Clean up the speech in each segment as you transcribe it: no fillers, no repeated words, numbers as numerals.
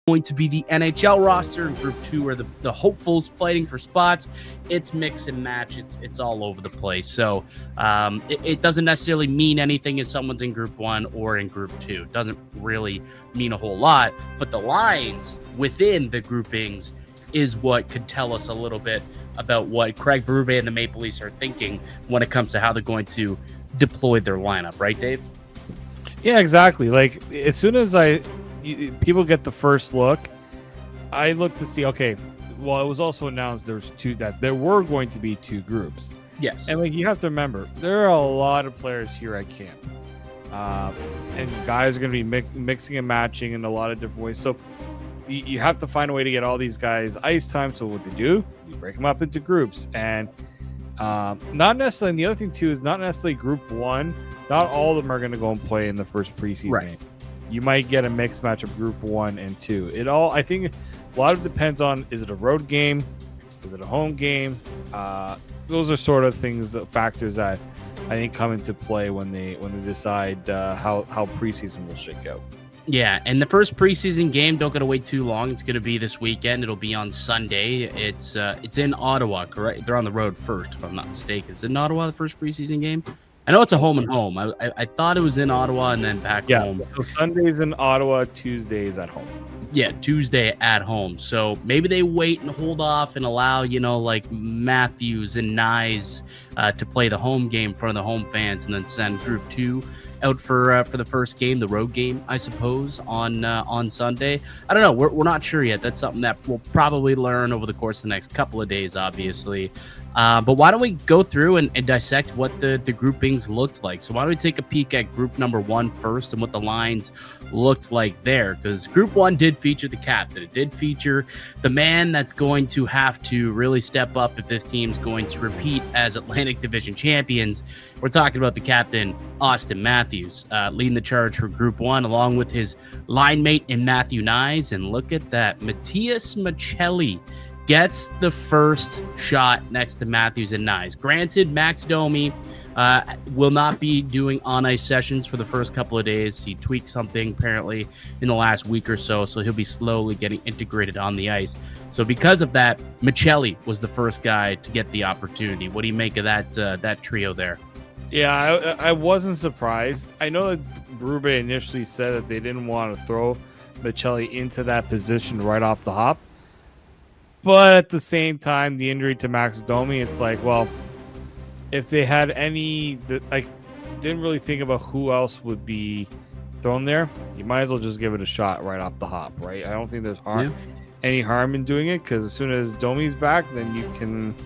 going to be the NHL roster. In Group 2 are the hopefuls fighting for spots. It's mix and match. It's all over the place. So it doesn't necessarily mean anything if someone's in Group 1 or in Group 2. It doesn't really mean a whole lot. But the lines within the groupings is what could tell us a little bit about what Craig Berube and the Maple Leafs are thinking when it comes to how they're going to deploy their lineup. Right, Dave? Yeah, exactly. Like, as soon as people get the first look, I look to see, okay, well, it was also announced there were going to be 2 groups. Yes. And like, you have to remember, there are a lot of players here at camp. And guys are going to be mixing and matching in a lot of different ways. So you have to find a way to get all these guys ice time. So what they do, you break them up into groups. And not necessarily, and the other thing too is not necessarily Group 1. Not all of them are going to go and play in the first preseason game. You might get a mixed match of Group 1 and 2. I think a lot of it depends on, is it a road game? Is it a home game? Those are sort of factors that I think come into play when they decide how preseason will shake out. Yeah, and the first preseason game, don't gotta wait too long. It's gonna be this weekend. It'll be on Sunday. It's in Ottawa, correct? They're on the road first, if I'm not mistaken. Is it in Ottawa, the first preseason game? I know it's a home and home. I thought it was in Ottawa and then back home. So Sunday's in Ottawa, Tuesday's at home. Yeah, Tuesday at home. So maybe they wait and hold off and allow, like Matthews and Nyes to play the home game in front of the home fans, and then send Group 2 out for the first game, the road game, I suppose, on Sunday. I don't know. We're not sure yet. That's something that we'll probably learn over the course of the next couple of days, obviously. But why don't we go through and dissect what the groupings looked like? So why don't we take a peek at group number 1 first and what the lines looked like there? Because Group 1 did feature the captain. It did feature the man that's going to have to really step up if this team's going to repeat as Atlantic Division champions. We're talking about the captain, Austin Matthews, leading the charge for Group 1, along with his line mate in Matthew Nyes. And look at that, Matias Maccelli gets the first shot next to Matthews and Nyes. Granted, Max Domi will not be doing on-ice sessions for the first couple of days. He tweaked something apparently in the last week or so he'll be slowly getting integrated on the ice. So because of that, Maccelli was the first guy to get the opportunity. What do you make of that trio there? Yeah, I wasn't surprised. I know that Berube initially said that they didn't want to throw Maccelli into that position right off the hop. But at the same time, the injury to Max Domi, it's like, well, if they had didn't really think about who else would be thrown there. You might as well just give it a shot right off the hop, right? I don't think there's any harm in doing it, because as soon as Domi's back, then you can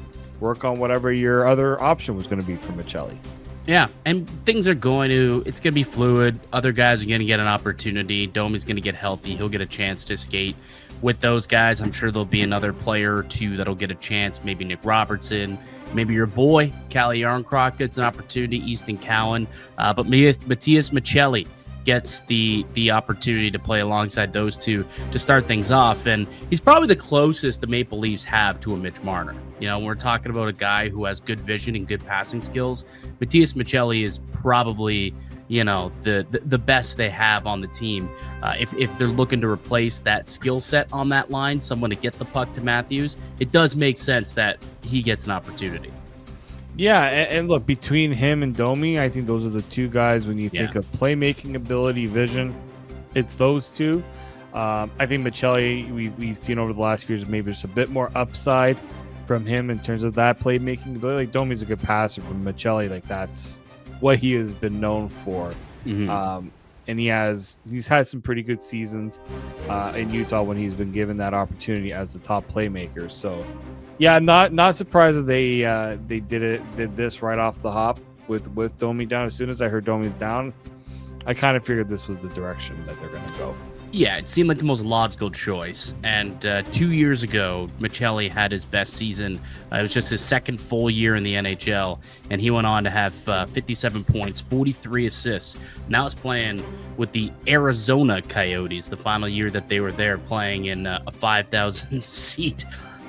work on whatever your other option was going to be for Maccelli. Yeah, and things are it's going to be fluid. Other guys are going to get an opportunity. Domi's going to get healthy. He'll get a chance to skate with those guys. I'm sure there'll be another player or two that'll get a chance. Maybe Nick Robertson, maybe your boy, Calle Yarncroc gets an opportunity, Easton Cowan. But Matias Maccelli gets the opportunity to play alongside those two to start things off. And he's probably the closest the Maple Leafs have to a Mitch Marner. We're talking about a guy who has good vision and good passing skills. Matias Maccelli is probably, the best they have on the team. If they're looking to replace that skill set on that line, someone to get the puck to Matthews, it does make sense that he gets an opportunity. Yeah, and look, between him and Domi, I think those are the two guys when you think of playmaking ability, vision, it's those two. I think Maccelli, we've seen over the last few years, maybe there's a bit more upside from him in terms of that playmaking ability. Like, Domi's a good passer, but Maccelli, that's what he has been known for. Mm-hmm. And he's had some pretty good seasons in Utah when he's been given that opportunity as the top playmaker. So yeah, not surprised that they did this right off the hop with Domi down. As soon as I heard Domi's down, I kind of figured this was the direction that they're going to go. Yeah, it seemed like the most logical choice. And 2 years ago, Maccelli had his best season. It was just his second full year in the NHL, and he went on to have 57 points, 43 assists. Now he's playing with the Arizona Coyotes, the final year that they were there, playing in a 5,000-seat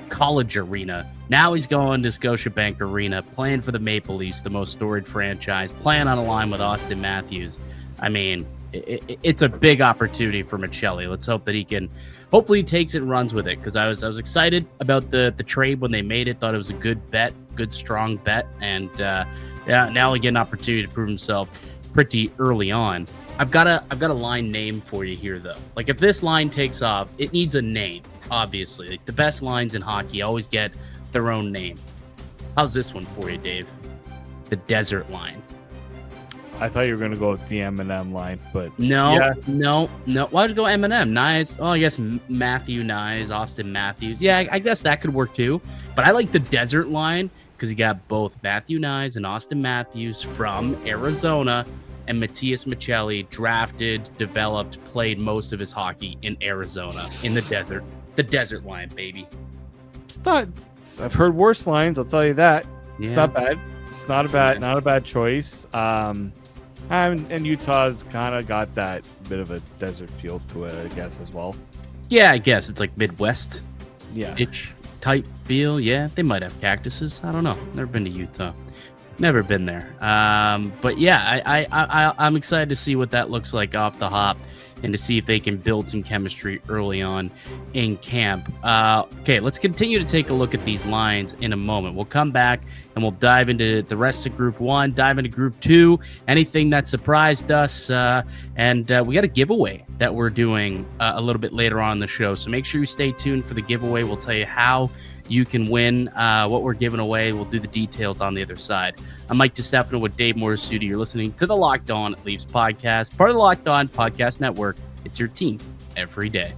college arena. Now he's going to Scotiabank Arena, playing for the Maple Leafs, the most storied franchise, playing on a line with Austin Matthews. I mean, it's a big opportunity for Michelli. Let's hope that he can. Hopefully, he takes it and runs with it, because I was excited about the trade when they made it. Thought it was a good bet, good strong bet, and now he get an opportunity to prove himself pretty early on. I've got a line name for you here, though. Like, if this line takes off, it needs a name. Obviously, like, the best lines in hockey always get their own name. How's this one for you, Dave? The desert line. I thought you were going to go with the Eminem line, but no. Why'd you go Eminem? Nyes? Oh, I guess Matthew Nyes, Austin Matthews. Yeah, I guess that could work too. But I like the desert line because you got both Matthew Nyes and Austin Matthews from Arizona, and Matias Michelli drafted, developed, played most of his hockey in Arizona in the desert. The desert line, baby. It's not. I've heard worse lines. I'll tell you that. Yeah. It's not bad. It's not a bad choice. And Utah's kind of got that bit of a desert feel to it, I guess, as well. Yeah, I guess it's like Midwest. Yeah. Itch type feel. Yeah, they might have cactuses. I don't know. Never been to Utah. Never been there. But yeah, I'm excited to see what that looks like off the hop, and to see if they can build some chemistry early on in camp. Okay, let's continue to take a look at these lines in a moment. We'll come back and we'll dive into the rest of Group 1, dive into Group 2, anything that surprised us, and we got a giveaway that we're doing a little bit later on in the show. So make sure you stay tuned for the giveaway. We'll tell you how you can win what we're giving away. We'll do the details on the other side. I'm Mike DeStefano with Dave Morisuti. You're listening to the Locked On Leafs podcast, part of the Locked On Podcast Network. It's your team every day.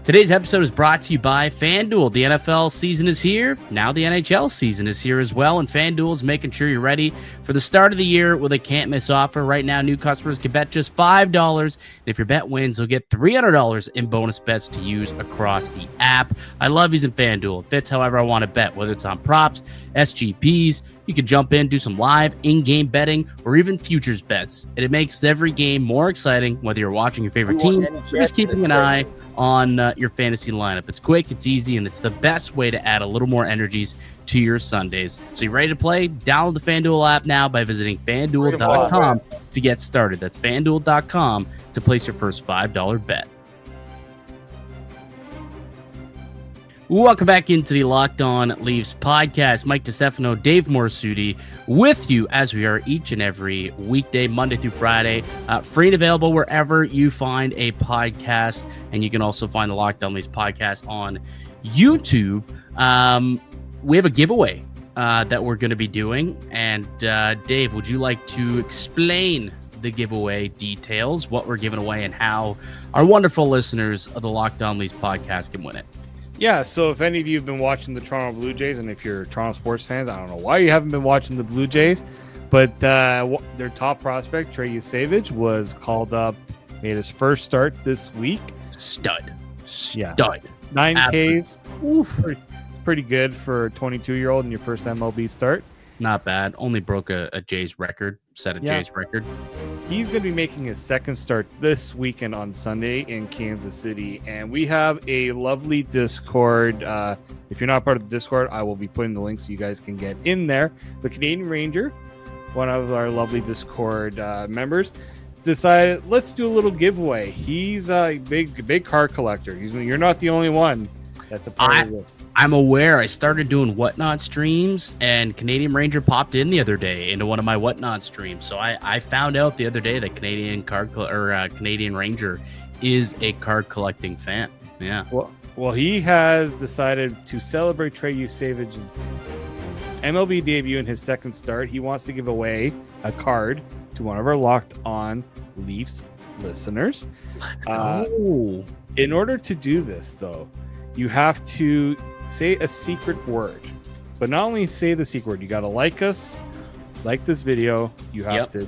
Today's episode is brought to you by FanDuel. The NFL season is here. Now the NHL season is here as well, and FanDuel is making sure you're ready for the start of the year with a can't-miss offer. Right now, new customers can bet just $5. And if your bet wins, you'll get $300 in bonus bets to use across the app. I love using FanDuel. It fits however I want to bet, whether it's on props, SGPs. You can jump in, do some live in-game betting, or even futures bets. And it makes every game more exciting, whether you're watching your favorite team or just keeping an eye on your fantasy lineup. It's quick, it's easy, and it's the best way to add a little more energies to your Sundays. So you ready to play? Download the FanDuel app now by visiting FanDuel.com to get started. That's FanDuel.com to place your first $5 bet. Welcome back into the Locked On Leafs podcast. Mike DeStefano, Dave Morisuti with you as we are each and every weekday, Monday through Friday. Free and available wherever you find a podcast. And you can also find the Locked On Leafs podcast on YouTube. We have a giveaway that we're going to be doing. And Dave, would you like to explain the giveaway details, what we're giving away, and how our wonderful listeners of the Locked On Leafs podcast can win it? Yeah, so if any of you have been watching the Toronto Blue Jays, and if you're Toronto sports fans, I don't know why you haven't been watching the Blue Jays, but their top prospect, Trey Yusevich, was called up, made his first start this week. Stud. Yeah. 9 Ks. Oof, it's pretty good for a 22-year-old in your first MLB start. Not bad. Only broke a Jays record, set a Jays record. He's going to be making his second start this weekend on Sunday in Kansas City. And we have a lovely Discord. If you're not part of the Discord, I will be putting the link so you guys can get in there. The Canadian Ranger, one of our lovely Discord members, decided, let's do a little giveaway. He's a big card collector. You're not the only one that's a part of it. I'm aware. I started doing Whatnot streams, and Canadian Ranger popped in the other day into one of my Whatnot streams. So I found out the other day that Canadian Ranger is a card collecting fan. Yeah. Well, he has decided to celebrate Trey Yusevich's MLB debut in his second start. He wants to give away a card to one of our Locked On Leafs listeners. Let's go. In order to do this, though, you have to say a secret word. But not only say the secret word, you got to like us, like this video. You have to